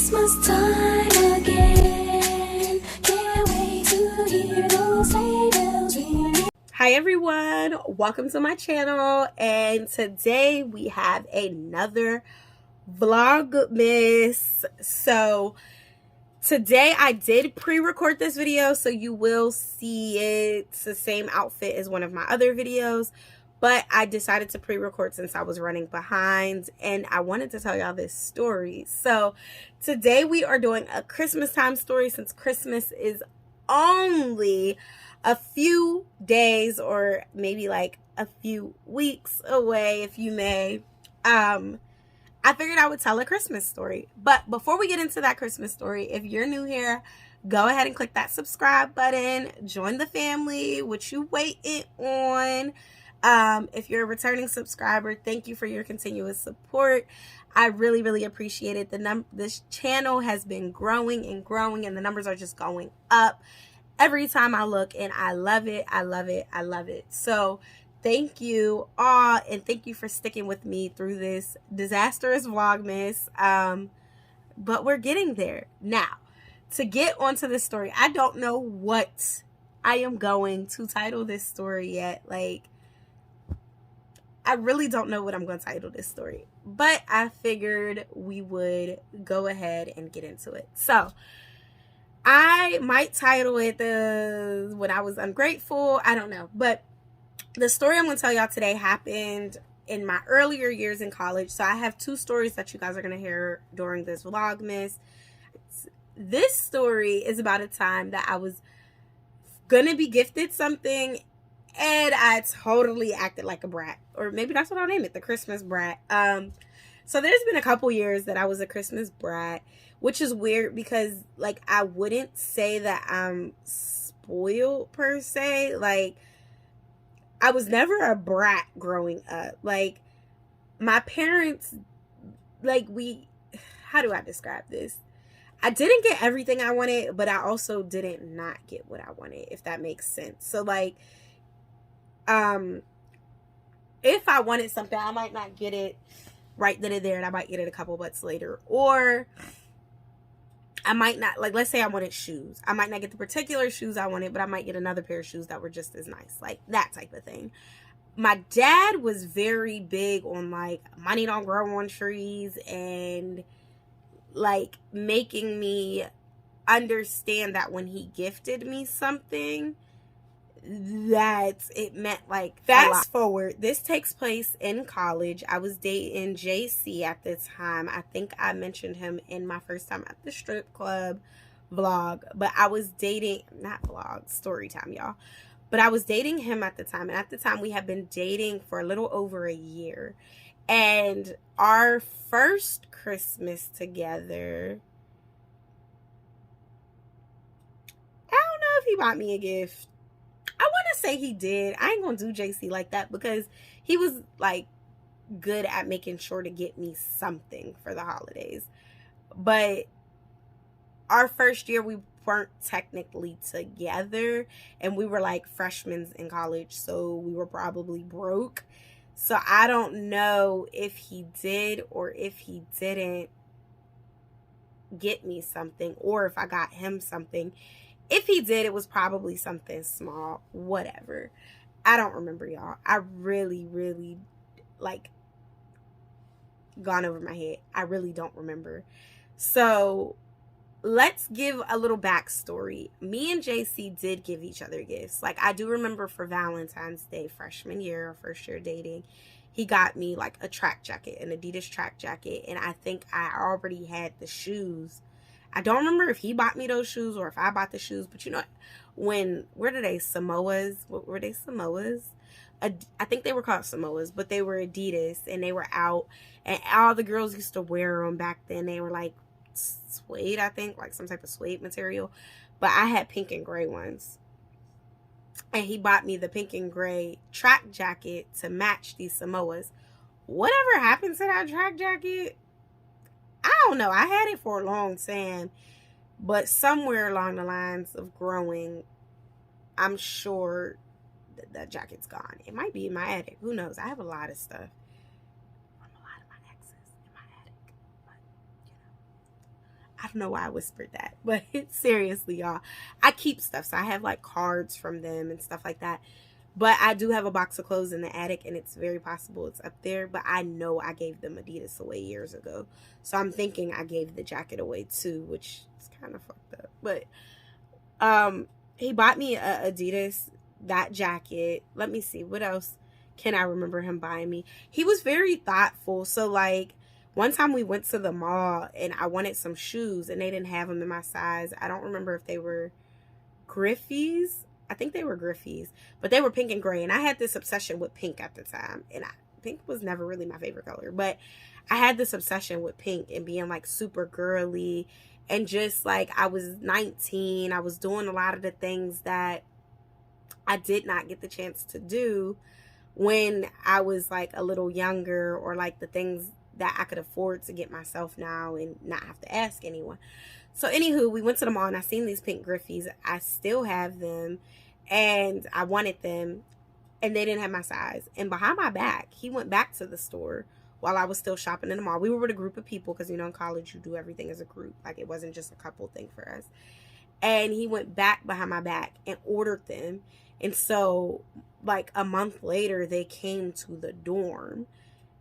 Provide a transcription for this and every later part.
Christmas time again. Can't wait to hear those sleigh bells ring. Hi everyone, welcome to my channel, and today we have another vlogmas. So today I did pre-record this video, so you will see it's the same outfit as one of my other videos, but I decided to pre-record since I was running behind and I wanted to tell y'all this story. So today we are doing a Christmas time story since Christmas is only a few days or maybe like a few weeks away, if you may. I figured I would tell a Christmas story. But before we get into that Christmas story, if you're new here, go ahead and click that subscribe button. Join the family. What you waiting on? If you're a returning subscriber, thank you for your continuous support. I really, really appreciate it. This channel has been growing and growing, and the numbers are just going up every time I look, and I love it. I love it. I love it. So thank you all, and thank you for sticking with me through this disastrous vlogmas. But we're getting there. Now, to get onto this story, I don't know what I am going to title this story yet. Like, I really don't know what I'm going to title this story, but I figured we would go ahead and get into it. So I might title it When I Was Ungrateful. I don't know, but the story I'm going to tell y'all today happened in my earlier years in college. So I have two stories that you guys are going to hear during this vlogmas. This story is about a time that I was going to be gifted something and I totally acted like a brat. Or maybe that's what I'll name it, the Christmas brat. So there's been a couple years that I was a Christmas brat, which is weird because, like, I wouldn't say that I'm spoiled per se. Like, I was never a brat growing up. Like, my parents, like, how do I describe this? I didn't get everything I wanted, but I also didn't not get what I wanted, if that makes sense. So, like, if I wanted something, I might not get it right then and there, and I might get it a couple months later. Or I might not, like, let's say I wanted shoes. I might not get the particular shoes I wanted, but I might get another pair of shoes that were just as nice. Like, that type of thing. My dad was very big on, like, money don't grow on trees and, like, making me understand that when he gifted me something, that it meant, like, fast forward, this takes place in college. I was dating JC at the time. I think I mentioned him in my first time at the strip club vlog, but I was dating, not vlog, story time, y'all, but I was dating him at the time, and at the time we had been dating for a little over a year. And our first Christmas together, I don't know if he bought me a gift. I want to say he did. I ain't going to do JC like that because he was, like, good at making sure to get me something for the holidays. But our first year, we weren't technically together, and we were, like, freshmen in college, so we were probably broke. So I don't know if he did or if he didn't get me something, or if I got him something. If he did, it was probably something small, whatever. I don't remember, y'all. I really, really, like, gone over my head. I really don't remember. So let's give a little backstory. Me and JC did give each other gifts. Like, I do remember for Valentine's Day, freshman year, or first year dating, he got me, like, a track jacket, an Adidas track jacket, and I think I already had the shoes. I don't remember if he bought me those shoes or if I bought the shoes, but you know, where did they, Samoas? What were they, Samoas? I think they were called Samoas, but they were Adidas, and they were out, and all the girls used to wear them back then. They were like suede, I think, like some type of suede material, but I had pink and gray ones. And he bought me the pink and gray track jacket to match these Samoas. Whatever happened to that track jacket? I don't know. I had it for a long time, but somewhere along the lines of growing, I'm sure that jacket's gone. It might be in my attic. Who knows? I have a lot of stuff from a lot of my exes in my attic. But, you know, I don't know why I whispered that, but seriously, y'all, I keep stuff. So I have like cards from them and stuff like that. But I do have a box of clothes in the attic, and it's very possible it's up there. But I know I gave them Adidas away years ago. So I'm thinking I gave the jacket away too, which is kind of fucked up. But he bought me a Adidas, that jacket. Let me see, what else can I remember him buying me? He was very thoughtful. So like one time we went to the mall and I wanted some shoes and they didn't have them in my size. I don't remember if they were Griffies. I think they were Griffies, but they were pink and gray. And I had this obsession with pink at the time. And pink was never really my favorite color, but I had this obsession with pink and being like super girly. And just like I was 19, I was doing a lot of the things that I did not get the chance to do when I was like a little younger, or like the things that I could afford to get myself now and not have to ask anyone. So anywho, we went to the mall and I seen these pink Griffies. I still have them and I wanted them and they didn't have my size. And behind my back, he went back to the store while I was still shopping in the mall. We were with a group of people because, you know, in college you do everything as a group. Like it wasn't just a couple thing for us. And he went back behind my back and ordered them. And so like a month later, they came to the dorm.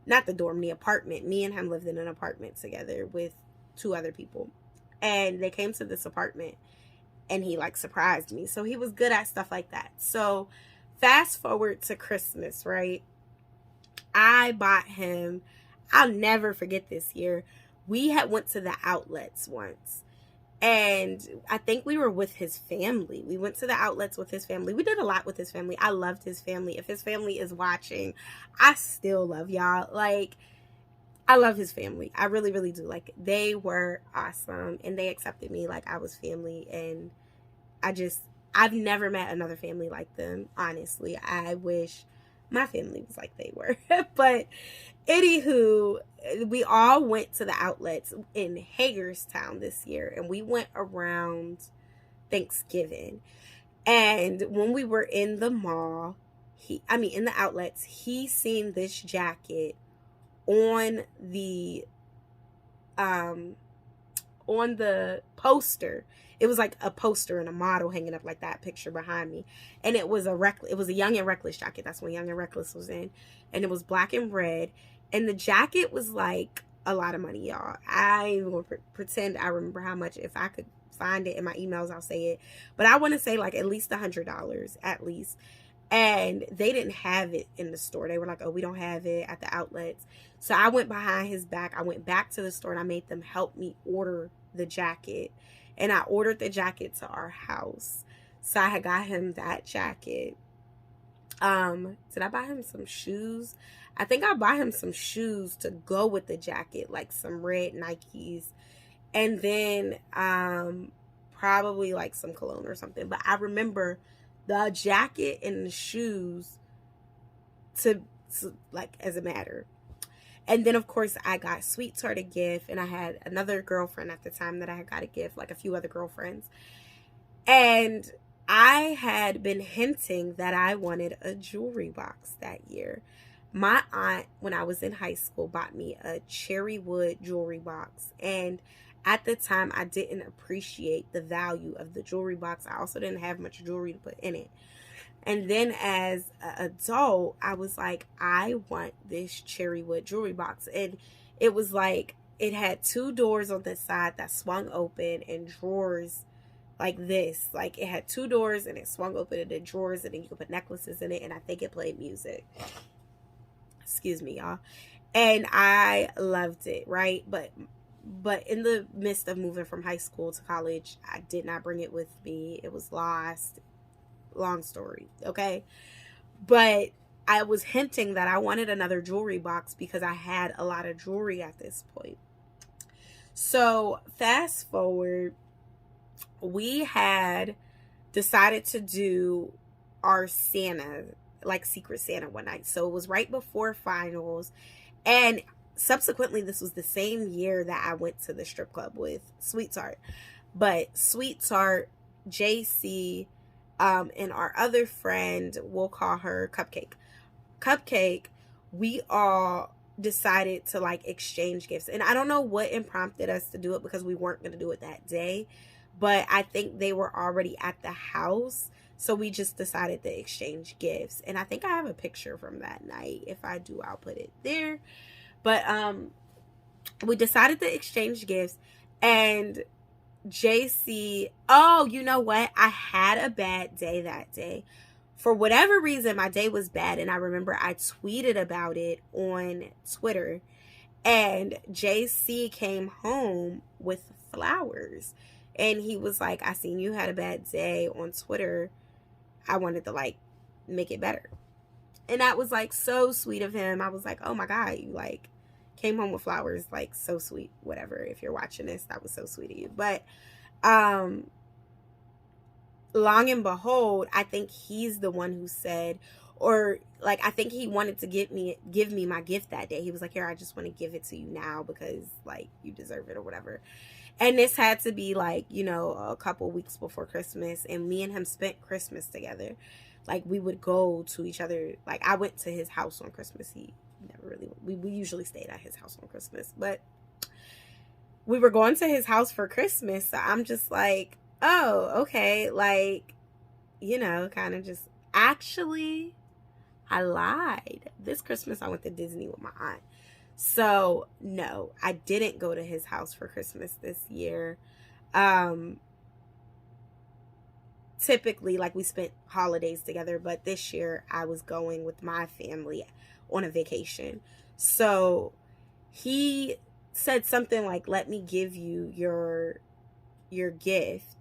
Not the dorm, the apartment. Me and him lived in an apartment together with 2 other people. And they came to this apartment and he like surprised me. So he was good at stuff like that. So fast forward to Christmas, right? I bought him, I'll never forget this year. We had went to the outlets once. And I think we were with his family. We went to the outlets with his family. We did a lot with his family. I loved his family. If his family is watching, I still love y'all. Like, I love his family. I really, really do. Like, they were awesome. And they accepted me like I was family. And I've never met another family like them, honestly. I wish my family was like they were. But anywho, we all went to the outlets in Hagerstown this year, and we went around Thanksgiving. And when we were in the mall, in the outlets, he seen this jacket on the poster. It was like a poster and a model hanging up like that picture behind me. And it was a Young and Reckless jacket. That's when Young and Reckless was in. And it was black and red. And the jacket was like a lot of money, y'all. I will pretend I remember how much. If I could find it in my emails, I'll say it. But I want to say like at least $100, at least. And they didn't have it in the store. They were like, oh, we don't have it at the outlets. So I went behind his back. I went back to the store and I made them help me order the jacket. And I ordered the jacket to our house. So I had got him that jacket. Did I buy him some shoes? I think I bought him some shoes to go with the jacket, like some red Nikes. And then probably like some cologne or something. But I remember the jacket and the shoes to like as a matter. And then, of course, I got Sweetheart a gift. And I had another girlfriend at the time that I had got a gift, like a few other girlfriends. And I had been hinting that I wanted a jewelry box that year. My aunt, when I was in high school, bought me a cherry wood jewelry box. And at the time, I didn't appreciate the value of the jewelry box. I also didn't have much jewelry to put in it. And then as an adult, I was like, I want this cherry wood jewelry box. And it was like, it had 2 doors on the side that swung open and drawers like this. Like it had 2 doors and it swung open and then drawers, and then you could put necklaces in it. And I think it played music. Excuse me, y'all. And I loved it, right? But in the midst of moving from high school to college, I did not bring it with me. It was lost. Long story, okay? But I was hinting that I wanted another jewelry box because I had a lot of jewelry at this point. So fast forward, we had decided to do our Santa, like Secret Santa one night. So it was right before finals. And subsequently, this was the same year that I went to the strip club with Sweetheart. But Sweetheart, JC, and our other friend, we'll call her Cupcake. We all decided to like exchange gifts. And I don't know what prompted us to do it, because we weren't going to do it that day, but I think they were already at the house, so we just decided to exchange gifts. And I think I have a picture from that night. If I do, I'll put it there. But we decided to exchange gifts. And JC, oh, you know what? I had a bad day that day. For whatever reason, my day was bad. And I remember I tweeted about it on Twitter. And JC came home with flowers. And he was like, I seen you had a bad day on Twitter. I wanted to like make it better. And that was like so sweet of him. I was like, oh my God, you like came home with flowers, like so sweet. Whatever, if you're watching this, that was so sweet of you. But long and behold, I think he's the one who said, or like, I think he wanted to give me my gift that day. He was like, here, I just want to give it to you now because like you deserve it or whatever. And this had to be like, you know, a couple weeks before Christmas, and me and him spent Christmas together. Like we would go to each other. Like I went to his house on Christmas. He never really, we usually stayed at his house on Christmas, but we were going to his house for Christmas. So I'm just like, oh, okay. Like, you know, kind of just, actually, I lied. This Christmas I went to Disney with my aunt. So no, I didn't go to his house for Christmas this year. Typically, like, we spent holidays together, but this year I was going with my family on a vacation. So he said something like, let me give you your gift.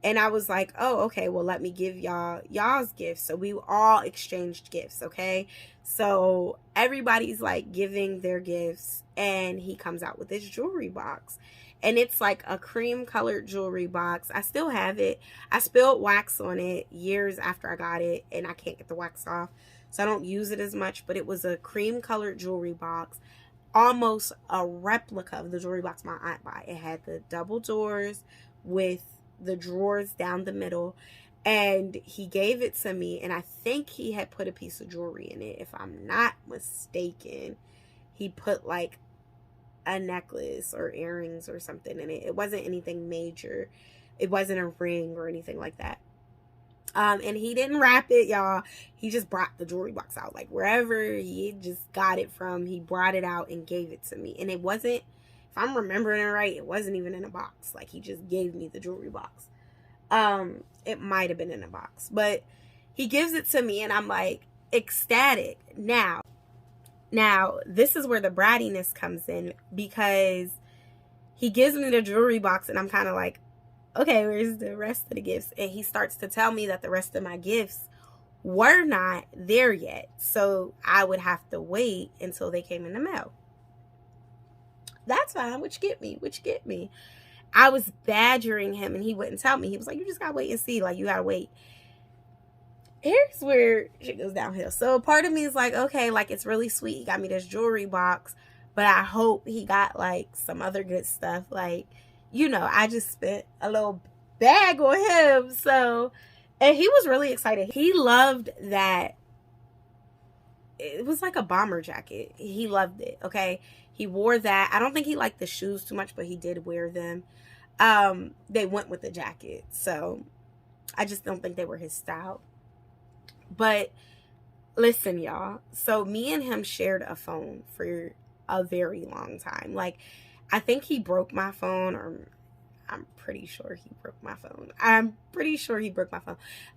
And I was like, oh, okay, well, let me give y'all's gifts. So we all exchanged gifts, okay? So everybody's like giving their gifts, and he comes out with this jewelry box. And it's like a cream colored jewelry box. I still have it. I spilled wax on it years after I got it, and I can't get the wax off, so I don't use it as much. But it was a cream colored jewelry box, almost a replica of the jewelry box my aunt bought. It had the double doors with the drawers down the middle, and he gave it to me, and I think he had put a piece of jewelry in it. If I'm not mistaken, he put like a necklace or earrings or something in it. It wasn't anything major. It wasn't a ring or anything like that. And he didn't wrap it, y'all. He just brought the jewelry box out, like wherever he just got it from, he brought it out and gave it to me. And it wasn't, if I'm remembering it right, it wasn't even in a box. Like, he just gave me the jewelry box. It might have been in a box, but he gives it to me, and I'm like ecstatic. Now, this is where the brattiness comes in, because he gives me the jewelry box, and I'm kind of like, okay, where's the rest of the gifts? And he starts to tell me that the rest of my gifts were not there yet, so I would have to wait until they came in the mail. That's fine. What you get me? I was badgering him, and he wouldn't tell me. He was like, you just gotta wait and see. Like, you gotta wait. Here's where shit goes downhill. So part of me is like, okay, like, it's really sweet. He got me this jewelry box, but I hope he got like some other good stuff. Like, you know, I just spent a little bag on him. So, and he was really excited. He loved that. It was like a bomber jacket. He loved it. Okay. He wore that. I don't think he liked the shoes too much, but he did wear them. They went with the jacket. So I just don't think they were his style. But listen, y'all. So me and him shared a phone for a very long time. Like, I think he broke my phone, or I'm pretty sure he broke my phone.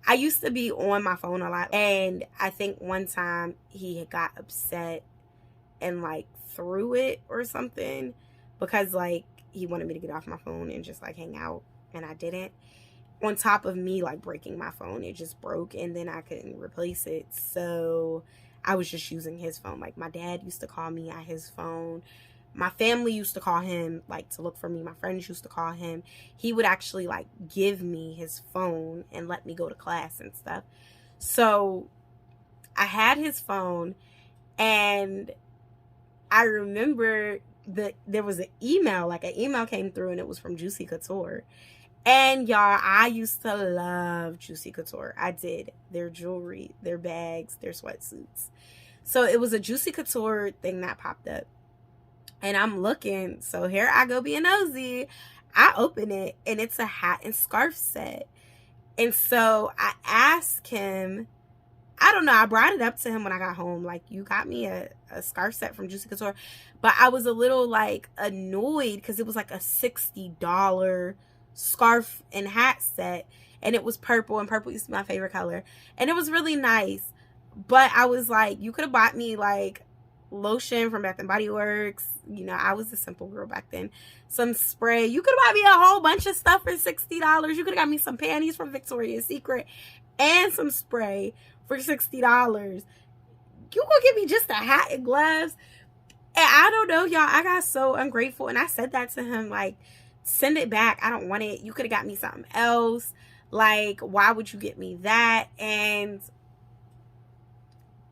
I used to be on my phone a lot, and I think one time he had got upset and like threw it or something, because like he wanted me to get off my phone and just like hang out, and I didn't. On top of me like breaking my phone, it just broke, and then I couldn't replace it, so I was just using his phone. Like, my dad used to call me at his phone. My family used to call him, like, to look for me. My friends used to call him. He would actually, like, give me his phone and let me go to class and stuff. So I had his phone, and I remember that there was an email. Like, an email came through, and it was from Juicy Couture. And, y'all, I used to love Juicy Couture. I did. Their jewelry, their bags, their sweatsuits. So it was a Juicy Couture thing that popped up. And I'm looking. So here I go being nosy. I open it and it's a hat and scarf set. And so I asked him, I don't know, I brought it up to him when I got home. Like, you got me a scarf set from Juicy Couture. But I was a little, like, annoyed because it was, like, a $60 scarf and hat set. And it was purple. And purple used to be my favorite color. And it was really nice. But I was like, you could have bought me, like, lotion from Bath & Body Works. You know, I was a simple girl back then. Some spray. You could have bought me a whole bunch of stuff for $60. You could have got me some panties from Victoria's Secret and some spray for $60. You gonna give me just a hat and gloves? And I don't know, y'all. I got so ungrateful. And I said that to him, like, send it back. I don't want it. You could have got me something else. Like, why would you get me that? And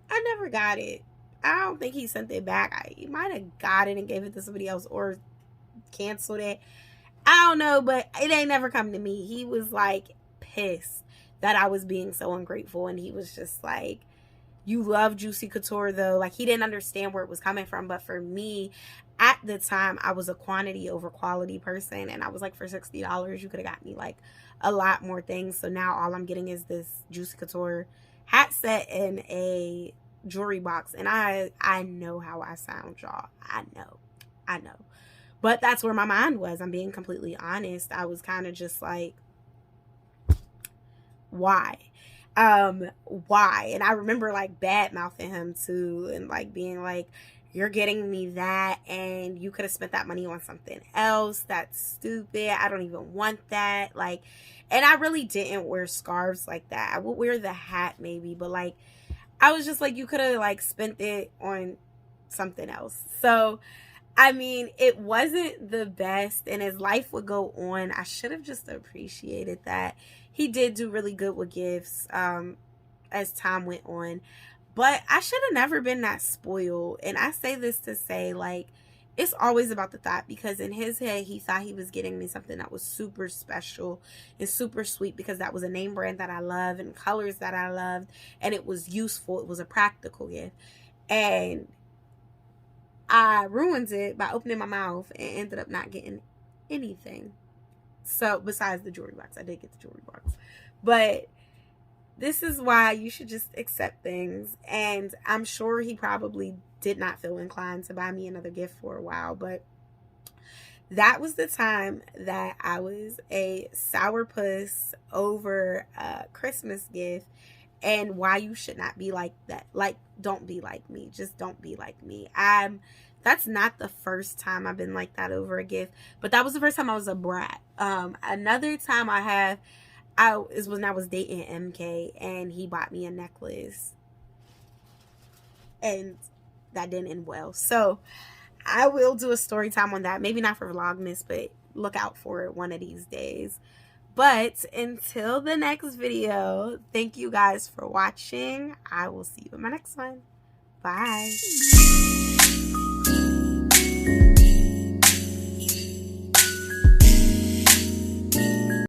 I never got it. I don't think he sent it back. He might have got it and gave it to somebody else or canceled it. I don't know, but it ain't never come to me. He was, like, pissed that I was being so ungrateful. And he was just like, you love Juicy Couture, though. Like, he didn't understand where it was coming from. But for me, at the time, I was a quantity over quality person. And I was like, for $60, you could have got me, like, a lot more things. So now all I'm getting is this Juicy Couture hat set and a jewelry box. And I know how I sound, y'all. I know. But that's where my mind was. I'm being completely honest. I was kind of just like, why? Why? And I remember, like, bad mouthing him too, and, like, being like, you're getting me that and you could have spent that money on something else. That's stupid. I don't even want that. Like, and I really didn't wear scarves like that. I would wear the hat maybe, but, like, I was just like, you could have, like, spent it on something else. So, I mean, it wasn't the best, and as life would go on, I should have just appreciated that. He did do really good with gifts as time went on, but I should have never been that spoiled. And I say this to say, like, it's always about the thought, because in his head, he thought he was getting me something that was super special and super sweet because that was a name brand that I love and colors that I loved, and it was useful. It was a practical gift. And I ruined it by opening my mouth and ended up not getting anything. So, besides the jewelry box, I did get the jewelry box. But this is why you should just accept things. And I'm sure he probably did not feel inclined to buy me another gift for a while. But that was the time that I was a sourpuss over a Christmas gift. And why you should not be like that. Like, don't be like me. Just don't be like me. That's not the first time I've been like that over a gift. But that was the first time I was a brat. Another time was when I was dating MK. And he bought me a necklace. And that didn't end well. So, I will do a story time on that. Maybe not for Vlogmas, but look out for it one of these days. But until the next video, thank you guys for watching. I will see you in my next one. Bye.